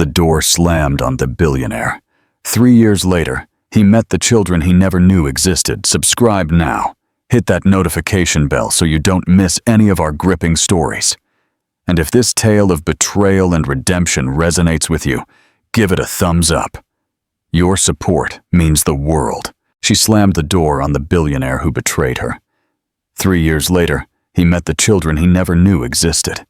The door slammed on the billionaire. 3 years later, he met the children he never knew existed. Subscribe now. Hit that notification bell so you don't miss any of our gripping stories. And if this tale of betrayal and redemption resonates with you, give it a thumbs up. Your support means the world. She slammed the door on the billionaire who betrayed her. 3 years later, he met the children he never knew existed.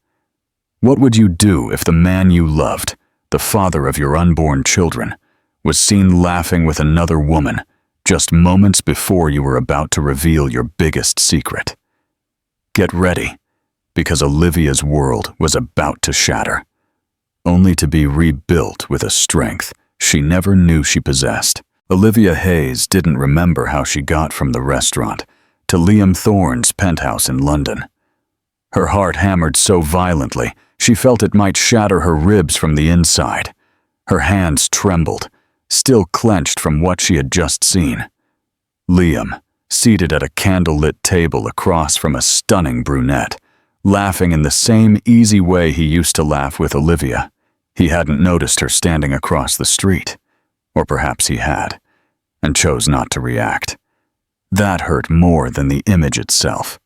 What would you do if the man you loved, the father of your unborn children, was seen laughing with another woman just moments before you were about to reveal your biggest secret? Get ready, because Olivia's world was about to shatter, only to be rebuilt with a strength she never knew she possessed. Olivia Hayes didn't remember how she got from the restaurant to Liam Thorne's penthouse in London. Her heart hammered so violently, she felt it might shatter her ribs from the inside. Her hands trembled, still clenched from what she had just seen. Liam, seated at a candlelit table across from a stunning brunette, laughing in the same easy way he used to laugh with Olivia. He hadn't noticed her standing across the street. Or perhaps he had, and chose not to react. That hurt more than the image itself.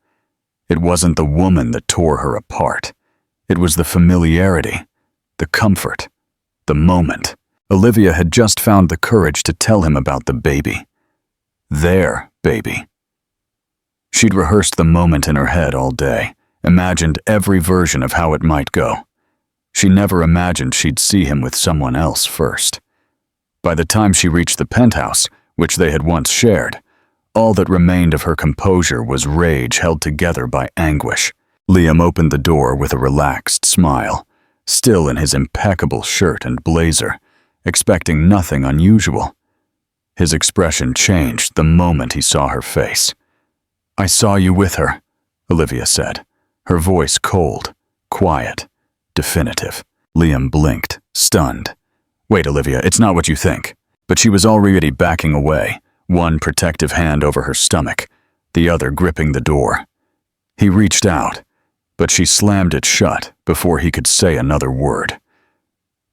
It wasn't the woman that tore her apart. It was the familiarity, the comfort, the moment. Olivia had just found the courage to tell him about the baby. Their baby. She'd rehearsed the moment in her head all day, imagined every version of how it might go. She never imagined she'd see him with someone else first. By the time she reached the penthouse, which they had once shared, all that remained of her composure was rage held together by anguish. Liam opened the door with a relaxed smile, still in his impeccable shirt and blazer, expecting nothing unusual. His expression changed the moment he saw her face. "I saw you with her," Olivia said, her voice cold, quiet, definitive. Liam blinked, stunned. "Wait, Olivia, it's not what you think." But she was already backing away, one protective hand over her stomach, the other gripping the door. He reached out, but she slammed it shut before he could say another word.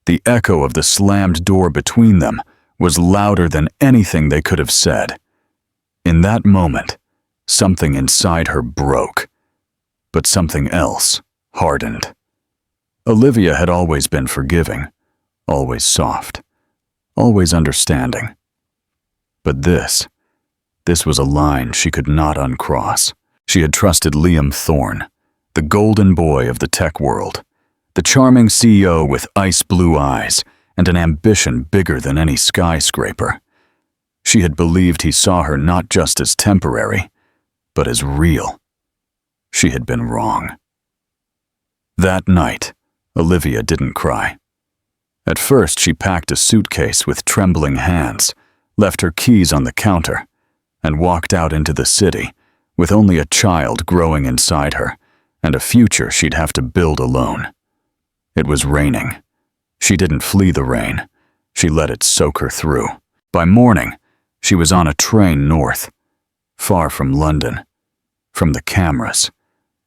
The echo of the slammed door between them was louder than anything they could have said. In that moment, something inside her broke, but something else hardened. Olivia had always been forgiving, always soft, always understanding. But this was a line she could not uncross. She had trusted Liam Thorne, the golden boy of the tech world, the charming CEO with ice blue eyes and an ambition bigger than any skyscraper. She had believed he saw her not just as temporary, but as real. She had been wrong. That night, Olivia didn't cry. At first, she packed a suitcase with trembling hands, left her keys on the counter, and walked out into the city with only a child growing inside her and a future she'd have to build alone. It was raining. She didn't flee the rain. She let it soak her through. By morning, she was on a train north, far from London, from the cameras,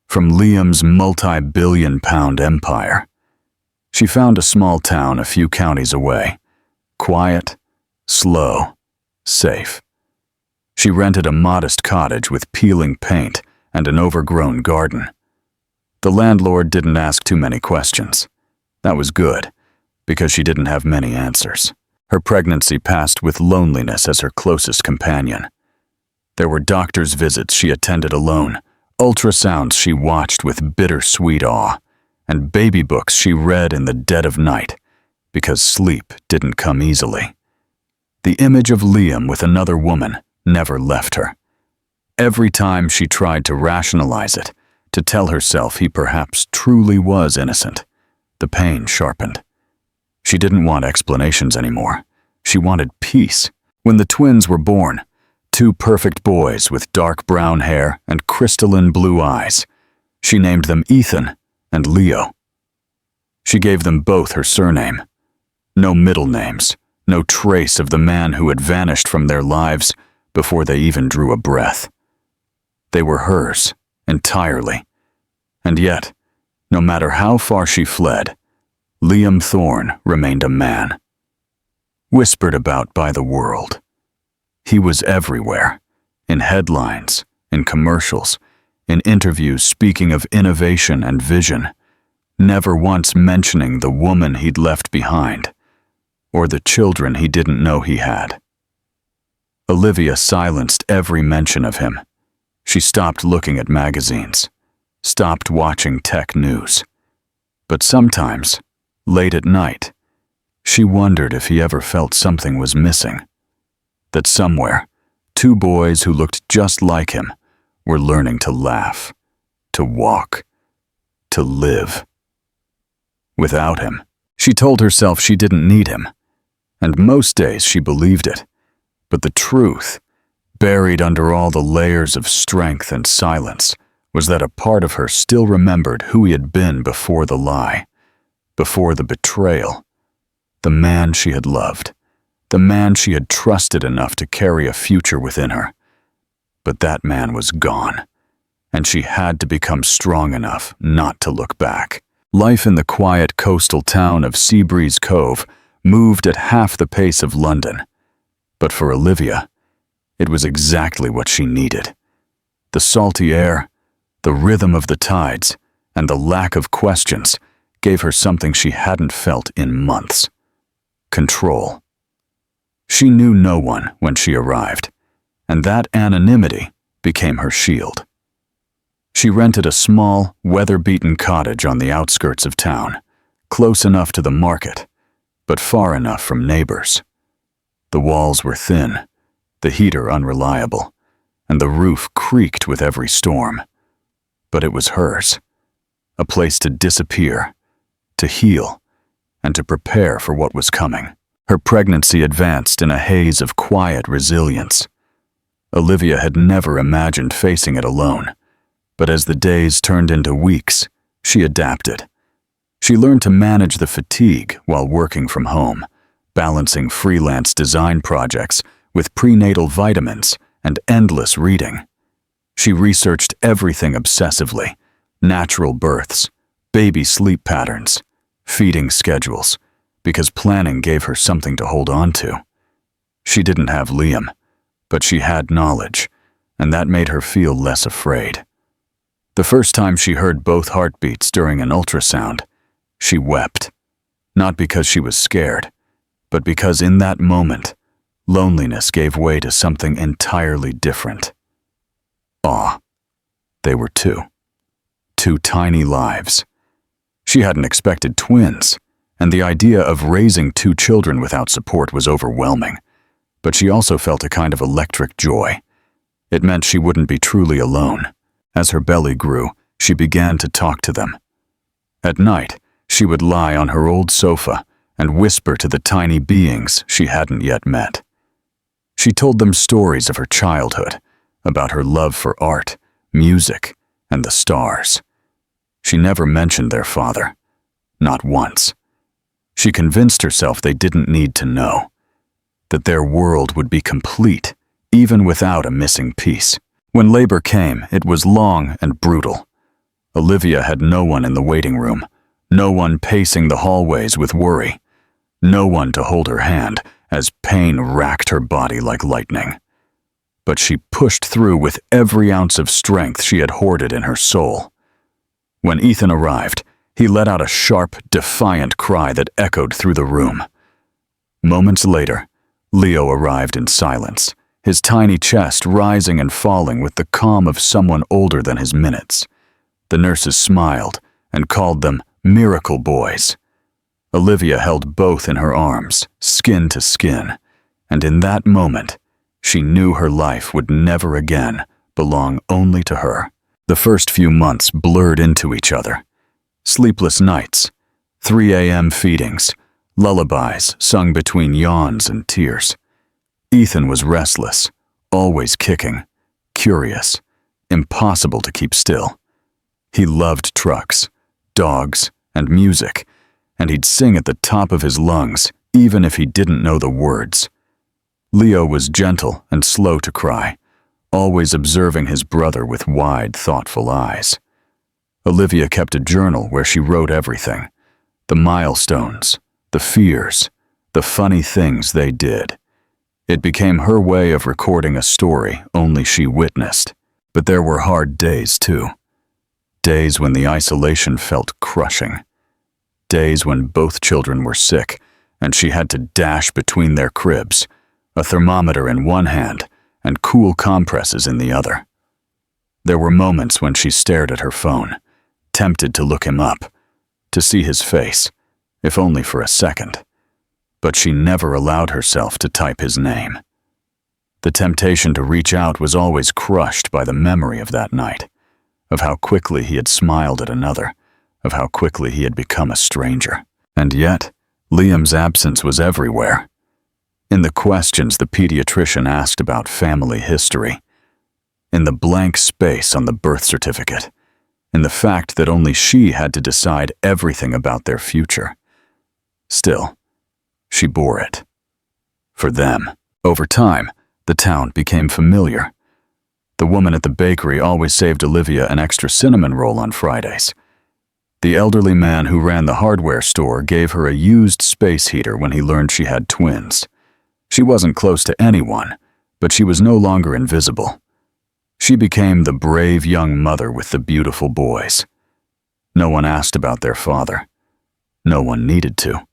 from Liam's multi-billion-pound empire. She found a small town a few counties away, quiet, slow, safe. She rented a modest cottage with peeling paint and an overgrown garden. The landlord didn't ask too many questions. That was good, because she didn't have many answers. Her pregnancy passed with loneliness as her closest companion. There were doctor's visits she attended alone, ultrasounds she watched with bittersweet awe, and baby books she read in the dead of night, because sleep didn't come easily. The image of Liam with another woman never left her. Every time she tried to rationalize it, to tell herself he perhaps truly was innocent, the pain sharpened. She didn't want explanations anymore. She wanted peace. When the twins were born, two perfect boys with dark brown hair and crystalline blue eyes, she named them Ethan and Leo. She gave them both her surname. No middle names, no trace of the man who had vanished from their lives before they even drew a breath. They were hers, entirely. And yet, no matter how far she fled, Liam Thorne remained a man, whispered about by the world. He was everywhere, in headlines, in commercials, in interviews speaking of innovation and vision, never once mentioning the woman he'd left behind, or the children he didn't know he had. Olivia silenced every mention of him. She stopped looking at magazines, stopped watching tech news. But sometimes, late at night, she wondered if he ever felt something was missing. That somewhere, two boys who looked just like him were learning to laugh, to walk, to live. Without him, she told herself she didn't need him, and most days she believed it. But the truth, buried under all the layers of strength and silence, was that a part of her still remembered who he had been before the lie, before the betrayal, the man she had loved, the man she had trusted enough to carry a future within her. But that man was gone, and she had to become strong enough not to look back. Life in the quiet coastal town of Seabreeze, Cove moved at half the pace of London. But for Olivia, it was exactly what she needed. The salty air, the rhythm of the tides, and the lack of questions gave her something she hadn't felt in months: control. She knew no one when she arrived, and that anonymity became her shield. She rented a small, weather-beaten cottage on the outskirts of town, close enough to the market, but far enough from neighbors. The walls were thin, the heater unreliable, and the roof creaked with every storm. But it was hers, a place to disappear, to heal, and to prepare for what was coming. Her pregnancy advanced in a haze of quiet resilience. Olivia had never imagined facing it alone, but as the days turned into weeks, she adapted. She learned to manage the fatigue while working from home, balancing freelance design projects with prenatal vitamins and endless reading. She researched everything obsessively: natural births, baby sleep patterns, feeding schedules, because planning gave her something to hold on to. She didn't have Liam, but she had knowledge, and that made her feel less afraid. The first time she heard both heartbeats during an ultrasound, she wept, not because she was scared, but because in that moment, loneliness gave way to something entirely different. Awe. They were two tiny lives. She hadn't expected twins, and the idea of raising two children without support was overwhelming. But she also felt a kind of electric joy. It meant she wouldn't be truly alone. As her belly grew, she began to talk to them. At night, she would lie on her old sofa and whisper to the tiny beings she hadn't yet met. She told them stories of her childhood, about her love for art, music, and the stars. She never mentioned their father, not once. She convinced herself they didn't need to know, that their world would be complete, even without a missing piece. When labor came, it was long and brutal. Olivia had no one in the waiting room, no one pacing the hallways with worry, no one to hold her hand as pain racked her body like lightning. But she pushed through with every ounce of strength she had hoarded in her soul. When Ethan arrived, he let out a sharp, defiant cry that echoed through the room. Moments later, Leo arrived in silence, his tiny chest rising and falling with the calm of someone older than his minutes. The nurses smiled and called them miracle boys. Olivia held both in her arms, skin to skin, and in that moment, she knew her life would never again belong only to her. The first few months blurred into each other. Sleepless nights, 3 a.m. feedings, lullabies sung between yawns and tears. Ethan was restless, always kicking, curious, impossible to keep still. He loved trucks, dogs, and music, and he'd sing at the top of his lungs even if he didn't know the words. Leo was gentle and slow to cry, always observing his brother with wide, thoughtful eyes. Olivia kept a journal where she wrote everything, The milestones, the fears, the funny things they did. It became her way of recording a story only she witnessed. But there were hard days, too. Days when the isolation felt crushing. Days when both children were sick, and she had to dash between their cribs, a thermometer in one hand and cool compresses in the other. There were moments when she stared at her phone, tempted to look him up, to see his face, if only for a second. But she never allowed herself to type his name. The temptation to reach out was always crushed by the memory of that night, of how quickly he had smiled at another, of how quickly he had become a stranger. And yet, Liam's absence was everywhere. In the questions the pediatrician asked about family history, in the blank space on the birth certificate, in the fact that only she had to decide everything about their future. Still, she bore it. For them. Over time, the town became familiar. The woman at the bakery always saved Olivia an extra cinnamon roll on Fridays. The elderly man who ran the hardware store gave her a used space heater when he learned she had twins. She wasn't close to anyone, but she was no longer invisible. She became the brave young mother with the beautiful boys. No one asked about their father. No one needed to.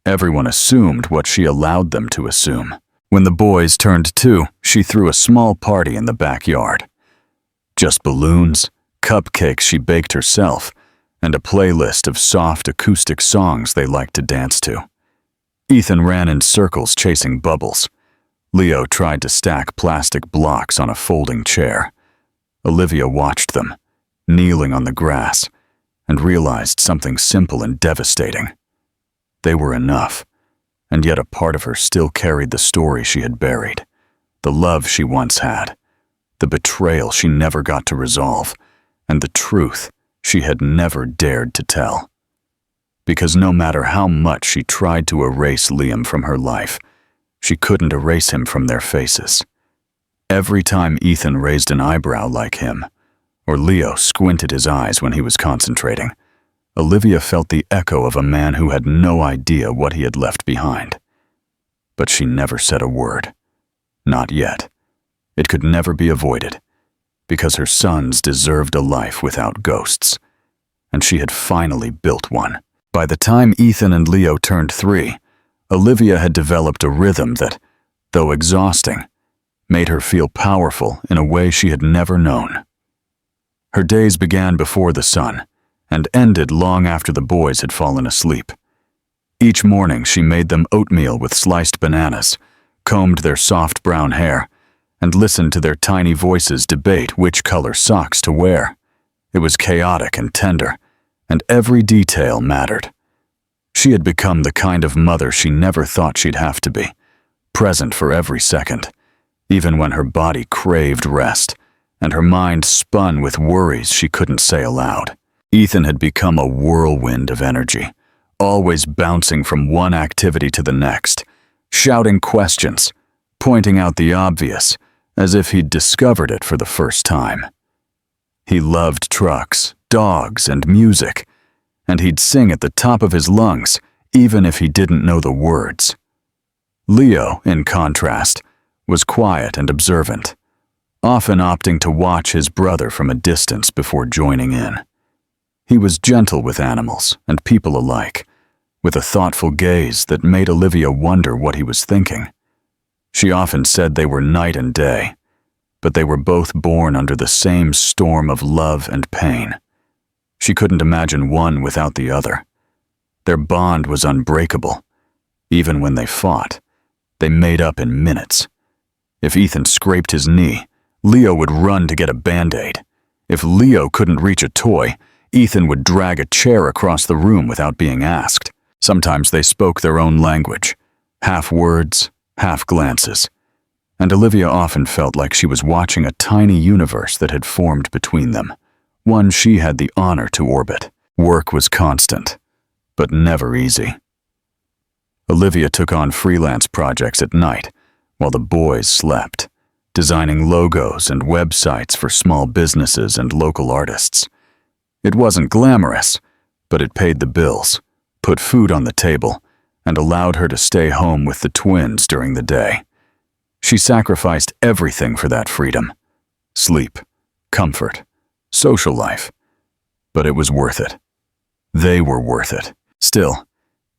Everyone assumed what she allowed them to assume. When the boys turned 2, she threw a small party in the backyard. Just balloons, cupcakes she baked herself, and a playlist of soft acoustic songs they liked to dance to. Ethan ran in circles chasing bubbles. Leo tried to stack plastic blocks on a folding chair. Olivia watched them, kneeling on the grass, and realized something simple and devastating. They were enough, and yet a part of her still carried the story she had buried, the love she once had, the betrayal she never got to resolve, and the truth she had never dared to tell. Because no matter how much she tried to erase Liam from her life, she couldn't erase him from their faces. Every time Ethan raised an eyebrow like him, or Leo squinted his eyes when he was concentrating, Olivia felt the echo of a man who had no idea what he had left behind. But she never said a word. Not yet. It could never be avoided, because her sons deserved a life without ghosts, and she had finally built one. By the time Ethan and Leo turned 3, Olivia had developed a rhythm that, though exhausting, made her feel powerful in a way she had never known. Her days began before the sun, and ended long after the boys had fallen asleep. Each morning she made them oatmeal with sliced bananas, combed their soft brown hair, and listened to their tiny voices debate which color socks to wear. It was chaotic and tender, and every detail mattered. She had become the kind of mother she never thought she'd have to be, present for every second, even when her body craved rest, and her mind spun with worries she couldn't say aloud. Ethan had become a whirlwind of energy, always bouncing from one activity to the next, shouting questions, pointing out the obvious, as if he'd discovered it for the first time. He loved trucks, dogs, and music, and he'd sing at the top of his lungs, even if he didn't know the words. Leo, in contrast, was quiet and observant, often opting to watch his brother from a distance before joining in. He was gentle with animals and people alike, with a thoughtful gaze that made Olivia wonder what he was thinking. She often said they were night and day, but they were both born under the same storm of love and pain. She couldn't imagine one without the other. Their bond was unbreakable. Even when they fought, they made up in minutes. If Ethan scraped his knee, Leo would run to get a Band-Aid. If Leo couldn't reach a toy, Ethan would drag a chair across the room without being asked. Sometimes they spoke their own language, half words, half glances, and Olivia often felt like she was watching a tiny universe that had formed between them, one she had the honor to orbit. Work was constant, but never easy. Olivia took on freelance projects at night while the boys slept, designing logos and websites for small businesses and local artists. It wasn't glamorous, but it paid the bills, put food on the table, and allowed her to stay home with the twins during the day. She sacrificed everything for that freedom: sleep, comfort, social life. But it was worth it. They were worth it. Still,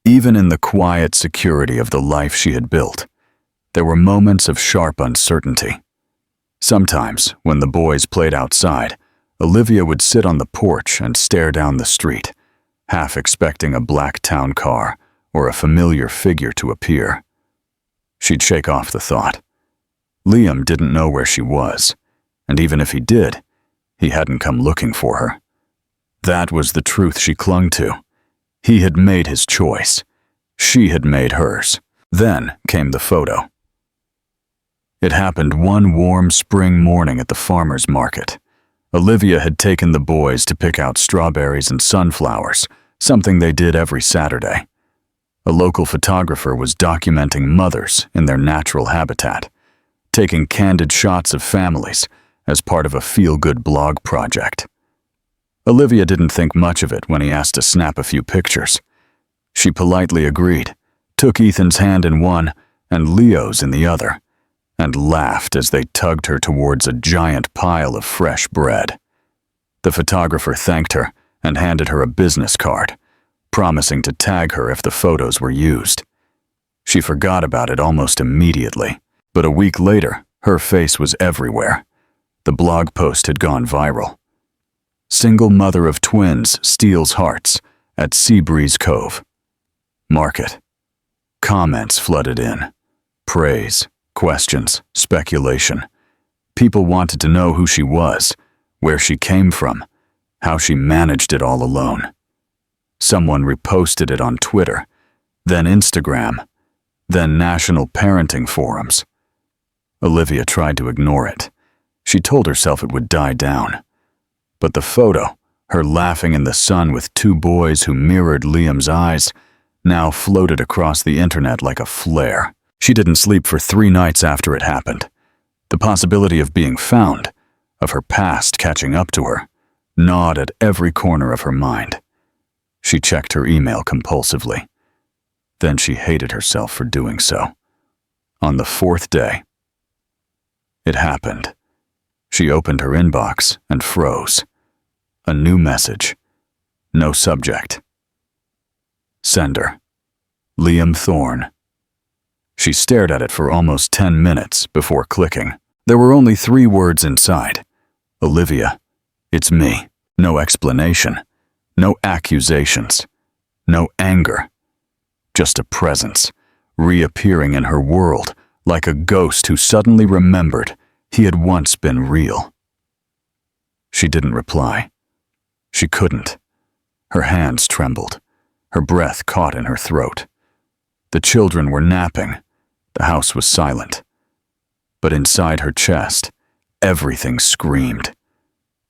even in the quiet security of the life she had built, there were moments of sharp uncertainty. Sometimes, when the boys played outside, Olivia would sit on the porch and stare down the street, half expecting a black town car or a familiar figure to appear. She'd shake off the thought. Liam didn't know where she was, and even if he did, he hadn't come looking for her. That was the truth she clung to. He had made his choice. She had made hers. Then came the photo. It happened one warm spring morning at the farmer's market. Olivia had taken the boys to pick out strawberries and sunflowers, something they did every Saturday. A local photographer was documenting mothers in their natural habitat, taking candid shots of families as part of a feel-good blog project. Olivia didn't think much of it when he asked to snap a few pictures. She politely agreed, took Ethan's hand in one and Leo's in the other, and laughed as they tugged her towards a giant pile of fresh bread. The photographer thanked her and handed her a business card, promising to tag her if the photos were used. She forgot about it almost immediately, but a week later, her face was everywhere. The blog post had gone viral. Single mother of twins steals hearts at Seabreeze Cove. Market. Comments flooded in. Praise, questions, speculation. People wanted to know who she was, where she came from, how she managed it all alone. Someone reposted it on Twitter, then Instagram, then national parenting forums. Olivia tried to ignore it. She told herself it would die down. But the photo, her laughing in the sun with two boys who mirrored Liam's eyes, now floated across the internet like a flare. She didn't sleep for 3 nights after it happened. The possibility of being found, of her past catching up to her, gnawed at every corner of her mind. She checked her email compulsively. Then she hated herself for doing so. On the 4th day, it happened. She opened her inbox and froze. A new message. No subject. Sender. Liam Thorne. She stared at it for almost 10 minutes before clicking. There were only 3 words inside. Olivia, it's me. No explanation. No accusations. No anger. Just a presence, reappearing in her world like a ghost who suddenly remembered he had once been real. She didn't reply. She couldn't. Her hands trembled. Her breath caught in her throat. The children were napping. The house was silent. But inside her chest, everything screamed.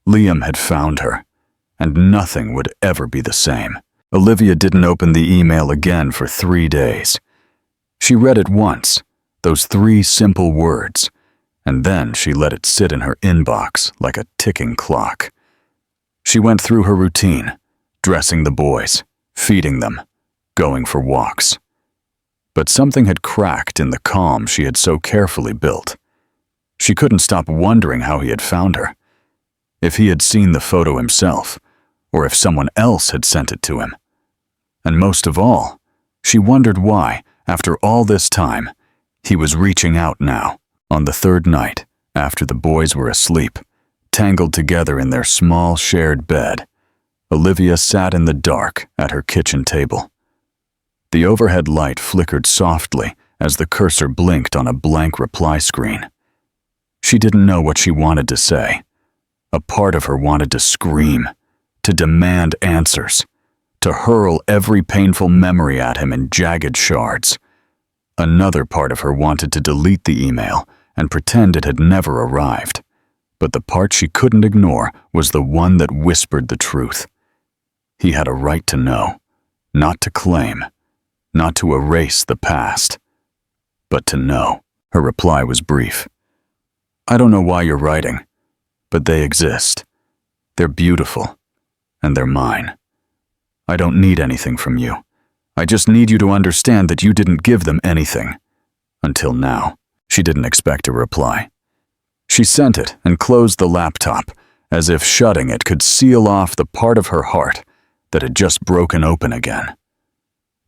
Liam had found her, and nothing would ever be the same. Olivia didn't open the email again for 3 days. She read it once, those 3 simple words, and then she let it sit in her inbox like a ticking clock. She went through her routine, dressing the boys, feeding them, going for walks. But something had cracked in the calm she had so carefully built. She couldn't stop wondering how he had found her. If he had seen the photo himself, or if someone else had sent it to him. And most of all, she wondered why, after all this time, he was reaching out now. On the 3rd night, after the boys were asleep, tangled together in their small shared bed, Olivia sat in the dark at her kitchen table. The overhead light flickered softly as the cursor blinked on a blank reply screen. She didn't know what she wanted to say. A part of her wanted to scream, to demand answers, to hurl every painful memory at him in jagged shards. Another part of her wanted to delete the email and pretend it had never arrived. But the part she couldn't ignore was the one that whispered the truth. He had a right to know, not to claim, not to erase the past, but to know. Her reply was brief. I don't know why you're writing, but they exist. They're beautiful, and they're mine. I don't need anything from you, I just need you to understand that you didn't give them anything. Until now. She didn't expect a reply. She sent it and closed the laptop, as if shutting it could seal off the part of her heart that had just broken open again.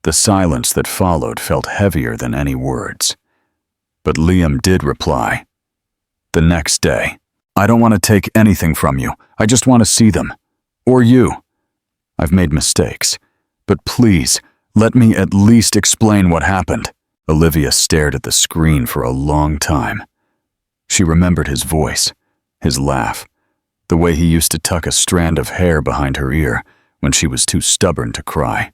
The silence that followed felt heavier than any words. But Liam did reply. The next day, I don't want to take anything from you. I just want to see them. Or you. I've made mistakes. But please, let me at least explain what happened. Olivia stared at the screen for a long time. She remembered his voice, his laugh, the way he used to tuck a strand of hair behind her ear when she was too stubborn to cry.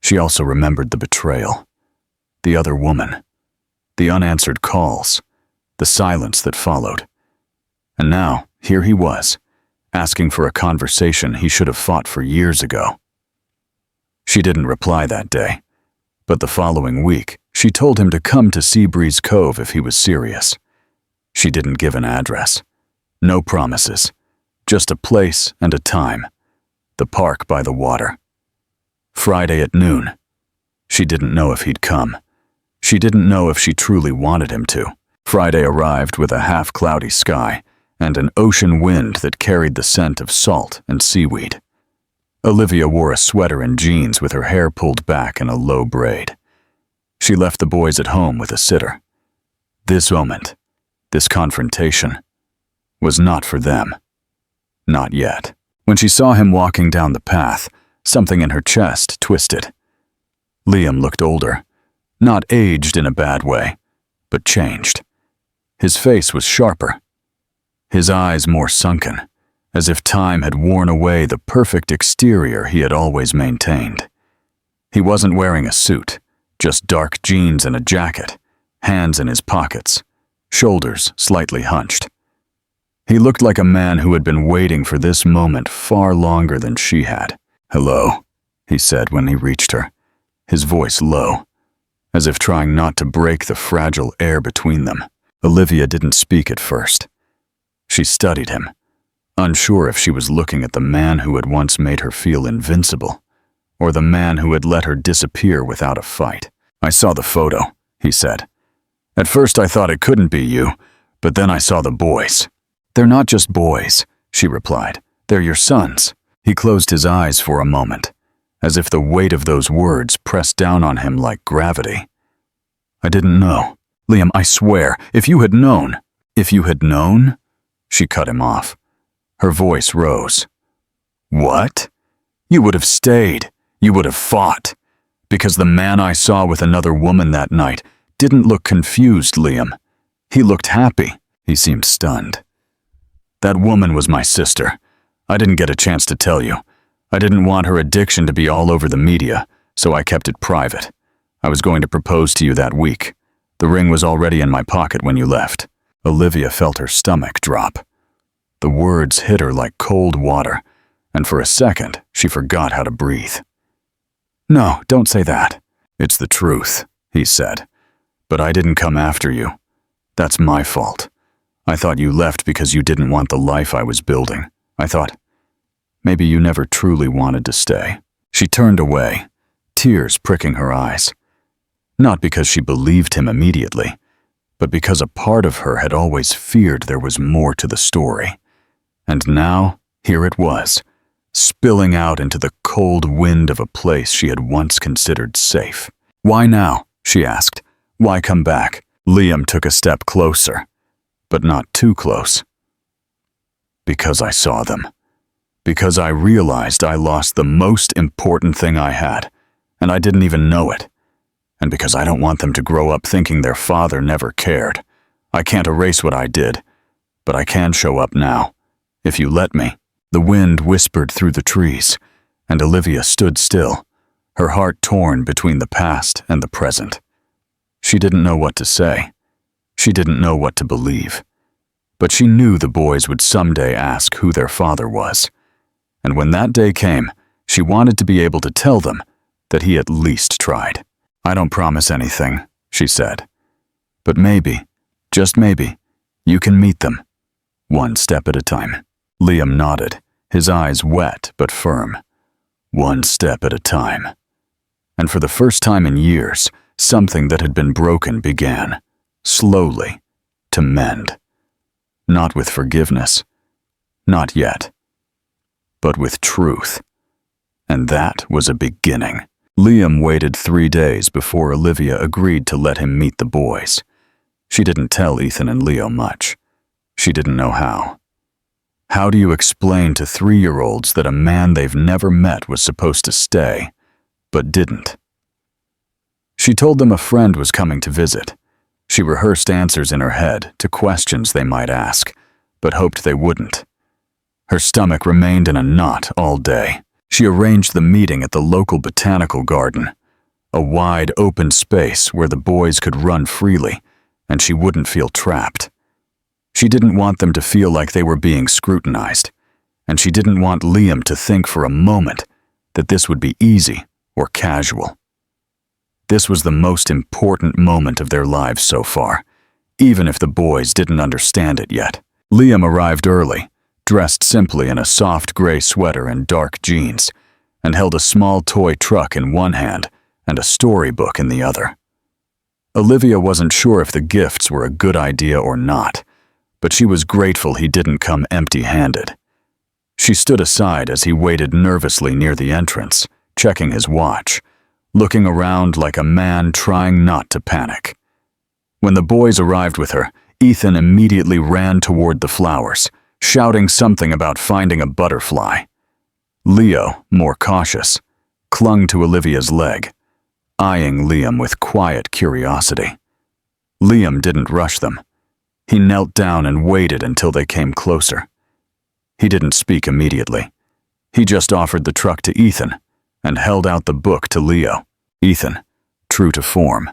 She also remembered the betrayal, the other woman, the unanswered calls, the silence that followed. And now, here he was, asking for a conversation he should have fought for years ago. She didn't reply that day, but the following week, she told him to come to Seabreeze Cove if he was serious. She didn't give an address. No promises. Just a place and a time. The park by the water. Friday at noon. She didn't know if he'd come. She didn't know if she truly wanted him to. Friday arrived with a half-cloudy sky and an ocean wind that carried the scent of salt and seaweed. Olivia wore a sweater and jeans with her hair pulled back in a low braid. She left the boys at home with a sitter. This moment, this confrontation, was not for them. Not yet. When she saw him walking down the path, something in her chest twisted. Liam looked older, not aged in a bad way, but changed. His face was sharper, his eyes more sunken, as if time had worn away the perfect exterior he had always maintained. He wasn't wearing a suit, just dark jeans and a jacket, hands in his pockets, shoulders slightly hunched. He looked like a man who had been waiting for this moment far longer than she had. "Hello," he said when he reached her, his voice low, as if trying not to break the fragile air between them. Olivia didn't speak at first. She studied him, unsure if she was looking at the man who had once made her feel invincible, or the man who had let her disappear without a fight. "I saw the photo," he said. "At first I thought it couldn't be you, but then I saw the boys." "They're not just boys," she replied. "They're your sons." He closed his eyes for a moment, as if the weight of those words pressed down on him like gravity. "I didn't know. Liam, I swear, if you had known." "If you had known?" She cut him off. Her voice rose. "What? You would have stayed. You would have fought. Because the man I saw with another woman that night didn't look confused, Liam. He looked happy." He seemed stunned. "That woman was my sister. I didn't get a chance to tell you. I didn't want her addiction to be all over the media, so I kept it private. I was going to propose to you that week. The ring was already in my pocket when you left." Olivia felt her stomach drop. The words hit her like cold water, and for a second, she forgot how to breathe. "No, don't say that." "It's the truth," he said. "But I didn't come after you. That's my fault. I thought you left because you didn't want the life I was building. I thought maybe you never truly wanted to stay." She turned away, tears pricking her eyes. Not because she believed him immediately, but because a part of her had always feared there was more to the story. And now, here it was, spilling out into the cold wind of a place she had once considered safe. "Why now?" she asked. "Why come back?" Liam took a step closer, but not too close. "Because I saw them. Because I realized I lost the most important thing I had, and I didn't even know it. And because I don't want them to grow up thinking their father never cared. I can't erase what I did, but I can show up now, if you let me." The wind whispered through the trees, and Olivia stood still, her heart torn between the past and the present. She didn't know what to say. She didn't know what to believe. But she knew the boys would someday ask who their father was. And when that day came, she wanted to be able to tell them that he at least tried. "I don't promise anything," she said. "But maybe, just maybe, you can meet them, one step at a time." Liam nodded, his eyes wet but firm. "One step at a time." and for the first time in years, something that had been broken began, slowly, to mend. Not with forgiveness, not yet, but with truth. And that was a beginning. Liam waited 3 days before Olivia agreed to let him meet the boys. She didn't tell Ethan and Leo much. She didn't know how. How do you explain to 3-year-olds that a man they've never met was supposed to stay, but didn't? She told them a friend was coming to visit. She rehearsed answers in her head to questions they might ask, but hoped they wouldn't. Her stomach remained in a knot all day. She arranged the meeting at the local botanical garden, a wide, open space where the boys could run freely, and she wouldn't feel trapped. She didn't want them to feel like they were being scrutinized, and she didn't want Liam to think for a moment that this would be easy or casual. This was the most important moment of their lives so far, even if the boys didn't understand it yet. Liam arrived early, dressed simply in a soft gray sweater and dark jeans, and held a small toy truck in one hand and a storybook in the other. Olivia wasn't sure if the gifts were a good idea or not, but she was grateful he didn't come empty-handed. She stood aside as he waited nervously near the entrance, checking his watch, looking around like a man trying not to panic. When the boys arrived with her, Ethan immediately ran toward the flowers, shouting something about finding a butterfly. Leo, more cautious, clung to Olivia's leg, eyeing Liam with quiet curiosity. Liam didn't rush them. He knelt down and waited until they came closer. He didn't speak immediately. He just offered the truck to Ethan and held out the book to Leo. Ethan, true to form,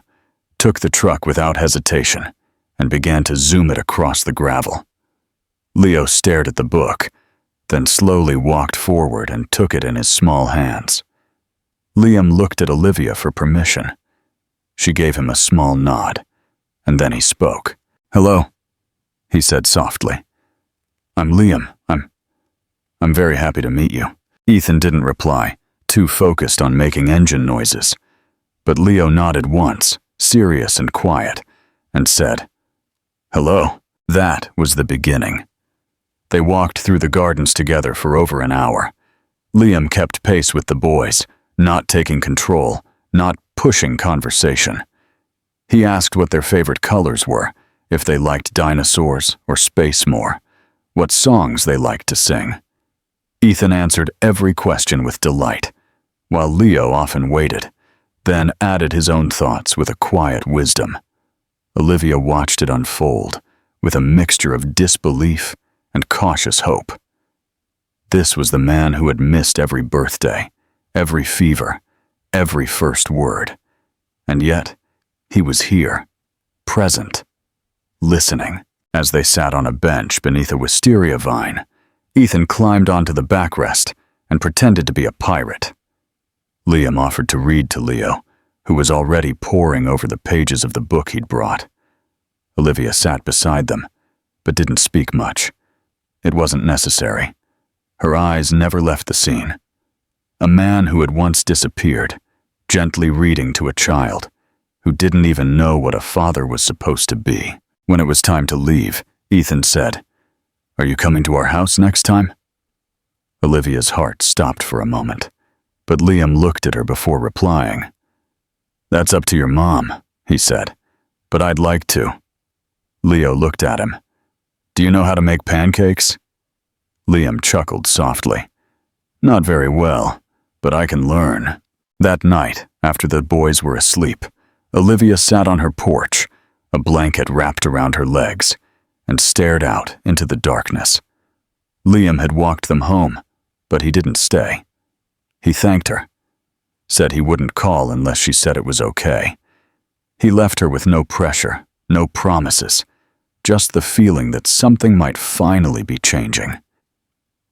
took the truck without hesitation and began to zoom it across the gravel. Leo stared at the book, then slowly walked forward and took it in his small hands. Liam looked at Olivia for permission. She gave him a small nod, and then he spoke. "Hello," he said softly. "I'm Liam. I'm very happy to meet you." Ethan didn't reply, too focused on making engine noises. But Leo nodded once, serious and quiet, and said, "Hello." That was the beginning. They walked through the gardens together for over an hour. Liam kept pace with the boys, not taking control, not pushing conversation. He asked what their favorite colors were, if they liked dinosaurs or space more, what songs they liked to sing. Ethan answered every question with delight, while Leo often waited, then added his own thoughts with a quiet wisdom. Olivia watched it unfold, with a mixture of disbelief and cautious hope. This was the man who had missed every birthday, every fever, every first word. And yet, he was here, present, listening. As they sat on a bench beneath a wisteria vine, Ethan climbed onto the backrest and pretended to be a pirate. Liam offered to read to Leo, who was already poring over the pages of the book he'd brought. Olivia sat beside them, but didn't speak much. It wasn't necessary. Her eyes never left the scene. A man who had once disappeared, gently reading to a child, who didn't even know what a father was supposed to be. When it was time to leave, Ethan said, "Are you coming to our house next time?" Olivia's heart stopped for a moment, but Liam looked at her before replying. "That's up to your mom," he said, "but I'd like to." Leo looked at him. "Do you know how to make pancakes?" Liam chuckled softly. "Not very well, but I can learn." That night, after the boys were asleep, Olivia sat on her porch, a blanket wrapped around her legs, and stared out into the darkness. Liam had walked them home, but he didn't stay. He thanked her, said he wouldn't call unless she said it was okay. He left her with no pressure, no promises, just the feeling that something might finally be changing.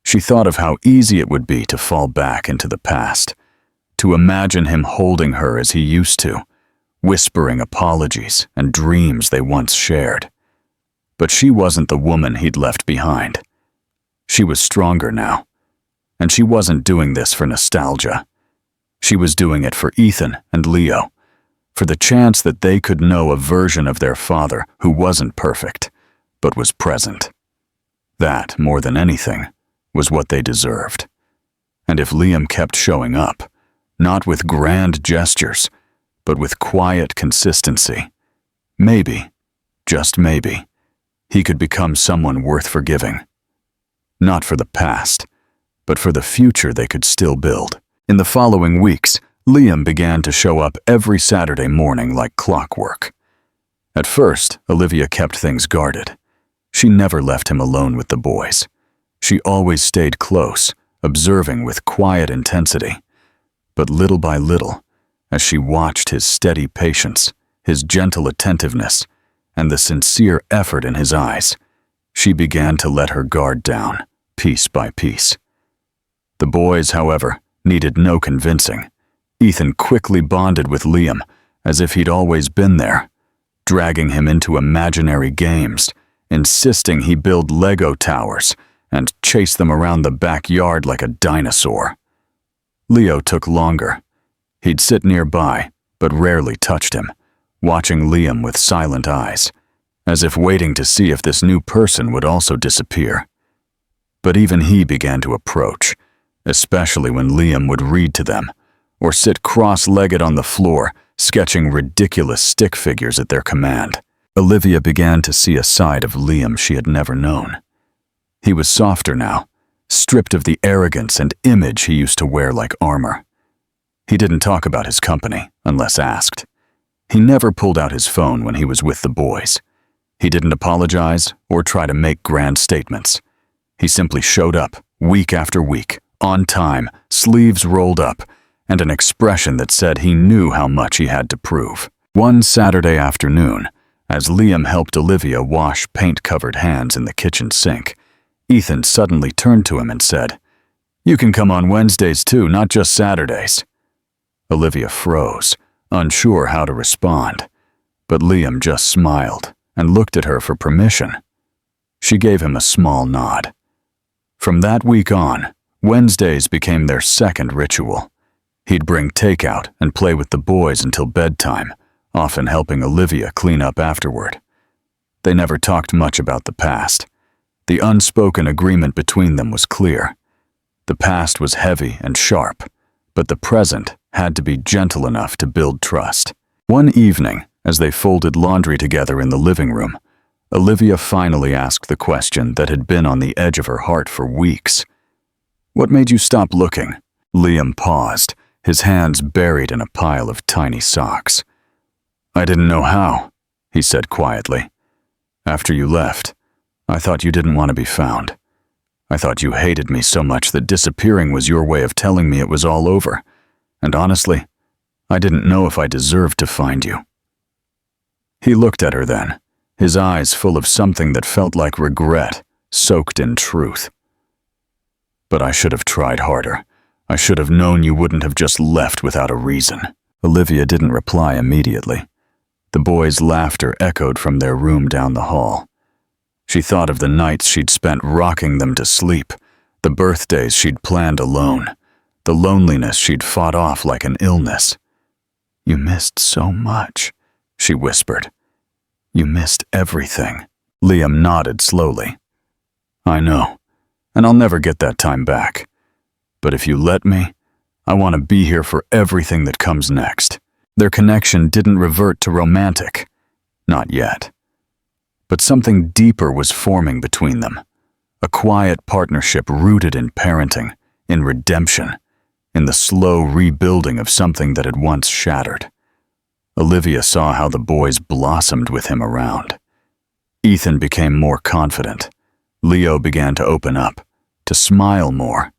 She thought of how easy it would be to fall back into the past, to imagine him holding her as he used to, whispering apologies and dreams they once shared. But she wasn't the woman he'd left behind. She was stronger now, and she wasn't doing this for nostalgia. She was doing it for Ethan and Leo, for the chance that they could know a version of their father who wasn't perfect, but was present. That, more than anything, was what they deserved. And if Liam kept showing up, not with grand gestures, but with quiet consistency, maybe, just maybe, he could become someone worth forgiving. Not for the past, but for the future they could still build. In the following weeks, Liam began to show up every Saturday morning like clockwork. At first, Olivia kept things guarded. She never left him alone with the boys. She always stayed close, observing with quiet intensity. But little by little, as she watched his steady patience, his gentle attentiveness, and the sincere effort in his eyes, she began to let her guard down, piece by piece. The boys, however, needed no convincing. Ethan quickly bonded with Liam as if he'd always been there, dragging him into imaginary games, insisting he build Lego towers and chase them around the backyard like a dinosaur. Leo took longer. He'd sit nearby, but rarely touched him, watching Liam with silent eyes, as if waiting to see if this new person would also disappear. But even he began to approach, especially when Liam would read to them, or sit cross-legged on the floor, sketching ridiculous stick figures at their command. Olivia began to see a side of Liam she had never known. He was softer now, stripped of the arrogance and image he used to wear like armor. He didn't talk about his company, unless asked. He never pulled out his phone when he was with the boys. He didn't apologize or try to make grand statements. He simply showed up, week after week, on time, sleeves rolled up, and an expression that said he knew how much he had to prove. One Saturday afternoon, as Liam helped Olivia wash paint-covered hands in the kitchen sink, Ethan suddenly turned to him and said, "You can come on Wednesdays too, not just Saturdays." Olivia froze, unsure how to respond, but Liam just smiled and looked at her for permission. She gave him a small nod. From that week on, Wednesdays became their second ritual. He'd bring takeout and play with the boys until bedtime, often helping Olivia clean up afterward. They never talked much about the past. The unspoken agreement between them was clear. The past was heavy and sharp, but the present had to be gentle enough to build trust. One evening, as they folded laundry together in the living room, Olivia finally asked the question that had been on the edge of her heart for weeks. "What made you stop looking?" Liam paused, his hands buried in a pile of tiny socks. "I didn't know how," he said quietly. "After you left, I thought you didn't want to be found. I thought you hated me so much that disappearing was your way of telling me it was all over. And honestly, I didn't know if I deserved to find you." He looked at her then, his eyes full of something that felt like regret, soaked in truth. "But I should have tried harder. I should have known you wouldn't have just left without a reason." Olivia didn't reply immediately. The boys' laughter echoed from their room down the hall. She thought of the nights she'd spent rocking them to sleep, the birthdays she'd planned alone, the loneliness she'd fought off like an illness. "You missed so much," she whispered. "You missed everything." Liam nodded slowly. "I know, and I'll never get that time back. But if you let me, I want to be here for everything that comes next." Their connection didn't revert to romantic. Not yet. But something deeper was forming between them. A quiet partnership rooted in parenting, in redemption, in the slow rebuilding of something that had once shattered. Olivia saw how the boys blossomed with him around. Ethan became more confident. Leo began to open up, to smile more.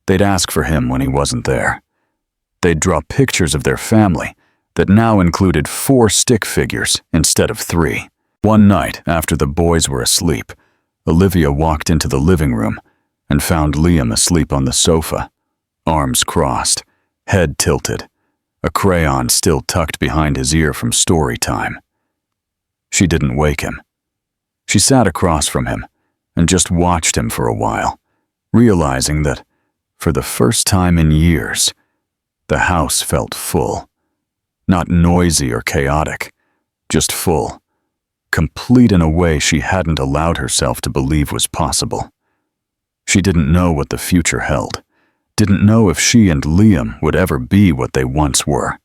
They'd ask for him when he wasn't there. They'd draw pictures of their family that now included 4 stick figures instead of 3. One night, after the boys were asleep, Olivia walked into the living room and found Liam asleep on the sofa, arms crossed, head tilted, a crayon still tucked behind his ear from story time. She didn't wake him. She sat across from him and just watched him for a while, realizing that, for the first time in years, The house felt full. Not noisy or chaotic, just full. Complete in a way she hadn't allowed herself to believe was possible. She didn't know what the future held, didn't know if she and Liam would ever be what they once were.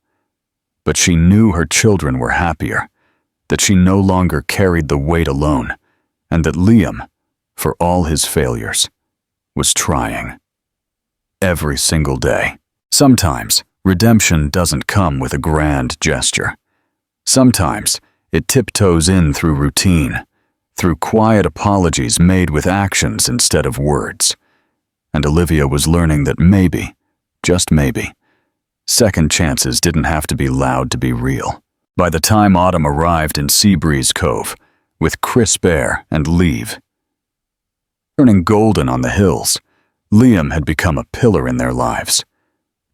But she knew her children were happier, that she no longer carried the weight alone, and that Liam, for all his failures, was trying. Every single day. Sometimes, redemption doesn't come with a grand gesture. Sometimes, it tiptoes in through routine, through quiet apologies made with actions instead of words. And Olivia was learning that maybe, just maybe, second chances didn't have to be loud to be real. By the time autumn arrived in Seabreeze Cove, with crisp air and leave turning golden on the hills, Liam had become a pillar in their lives.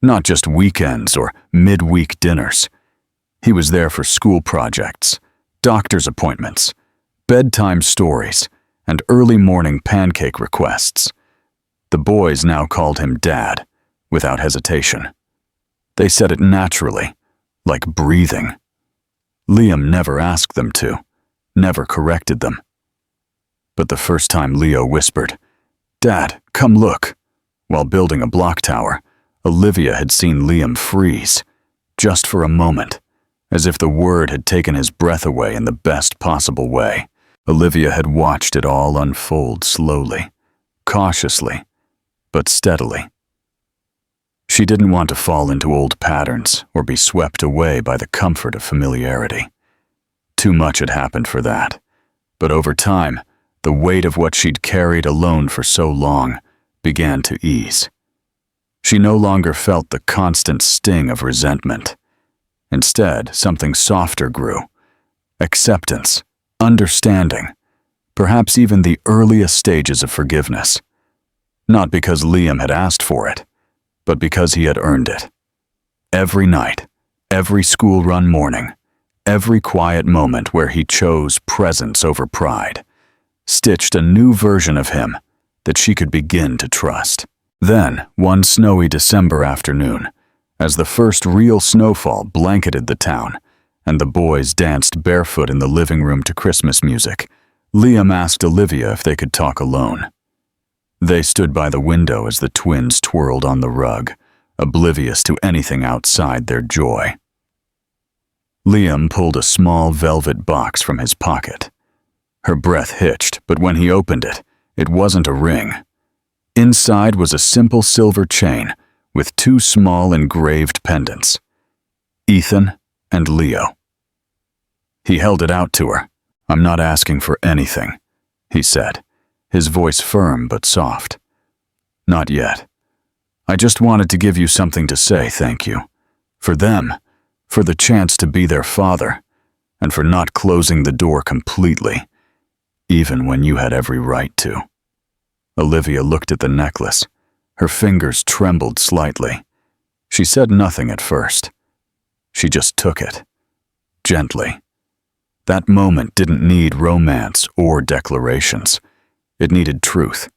Not just weekends or midweek dinners. He was there for school projects, doctor's appointments, bedtime stories, and early morning pancake requests. The boys now called him Dad, without hesitation. They said it naturally, like breathing. Liam never asked them to, never corrected them. But the first time Leo whispered, "Dad, come look," while building a block tower, Olivia had seen Liam freeze, just for a moment, as if the word had taken his breath away in the best possible way. Olivia had watched it all unfold slowly, cautiously, but steadily. She didn't want to fall into old patterns or be swept away by the comfort of familiarity. Too much had happened for that, but over time, the weight of what she'd carried alone for so long began to ease. She no longer felt the constant sting of resentment. Instead, something softer grew. Acceptance, understanding, perhaps even the earliest stages of forgiveness. Not because Liam had asked for it, but because he had earned it. Every night, every school-run morning, every quiet moment where he chose presence over pride, stitched a new version of him that she could begin to trust. Then, one snowy December afternoon, as the first real snowfall blanketed the town, and the boys danced barefoot in the living room to Christmas music, Liam asked Olivia if they could talk alone. They stood by the window as the twins twirled on the rug, oblivious to anything outside their joy. Liam pulled a small velvet box from his pocket. Her breath hitched, but when he opened it, it wasn't a ring. Inside was a simple silver chain with two small engraved pendants, Ethan and Leo. He held it out to her. "I'm not asking for anything," he said, his voice firm but soft. "Not yet. I just wanted to give you something to say thank you. For them, for the chance to be their father, and for not closing the door completely, even when you had every right to." Olivia looked at the necklace. Her fingers trembled slightly. She said nothing at first. She just took it, gently. That moment didn't need romance or declarations. It needed truth,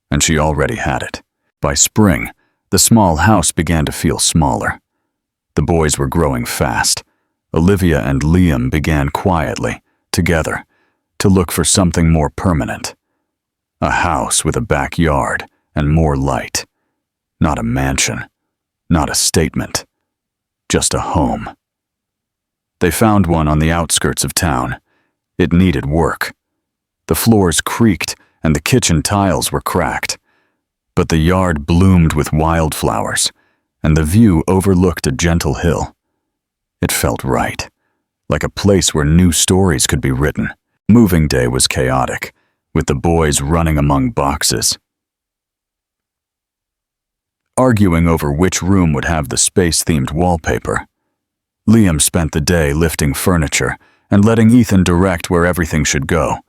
and she already had it. By spring, the small house began to feel smaller. The boys were growing fast. Olivia and Liam began quietly, together, to look for something more permanent. A house with a backyard and more light. Not a mansion, not a statement, just a home. They found one on the outskirts of town. It needed work. The floors creaked and the kitchen tiles were cracked. But the yard bloomed with wildflowers, and the view overlooked a gentle hill. It felt right, like a place where new stories could be written. Moving day was chaotic, with the boys running among boxes, arguing over which room would have the space-themed wallpaper. Liam spent the day lifting furniture and letting Ethan direct where everything should go,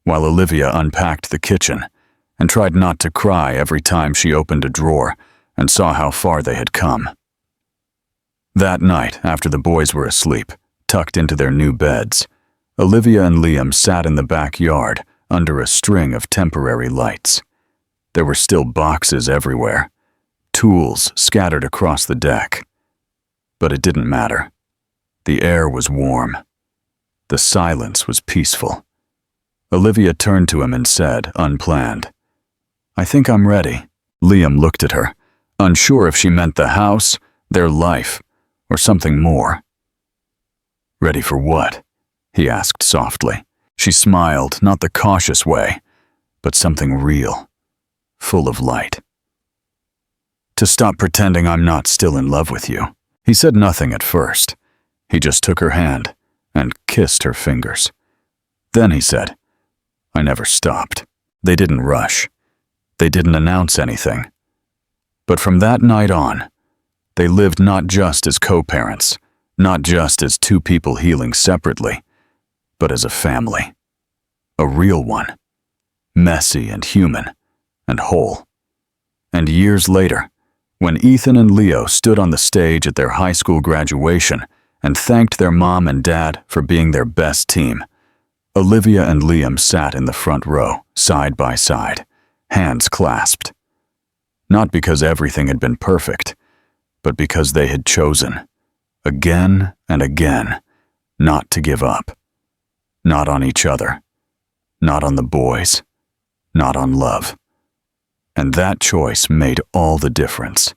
while Olivia unpacked the kitchen and tried not to cry every time she opened a drawer and saw how far they had come. That night, after the boys were asleep, tucked into their new beds, Olivia and Liam sat in the backyard under a string of temporary lights. There were still boxes everywhere, tools scattered across the deck. But it didn't matter. The air was warm. The silence was peaceful. Olivia turned to him and said, unplanned, "I think I'm ready." Liam looked at her, unsure if she meant the house, their life, or something more. "Ready for what?" he asked softly. She smiled, not the cautious way, but something real, full of light. "To stop pretending I'm not still in love with you." He said nothing at first. He just took her hand and kissed her fingers. Then he said, "I never stopped." They didn't rush. They didn't announce anything. But from that night on, they lived not just as co-parents, not just as two people healing separately, but as a family. A real one. Messy and human and whole. And years later, when Ethan and Leo stood on the stage at their high school graduation and thanked their mom and dad for being their best team, Olivia and Liam sat in the front row, side by side, hands clasped. Not because everything had been perfect, but because they had chosen, again and again, not to give up. Not on each other. Not on the boys. Not on love. And that choice made all the difference.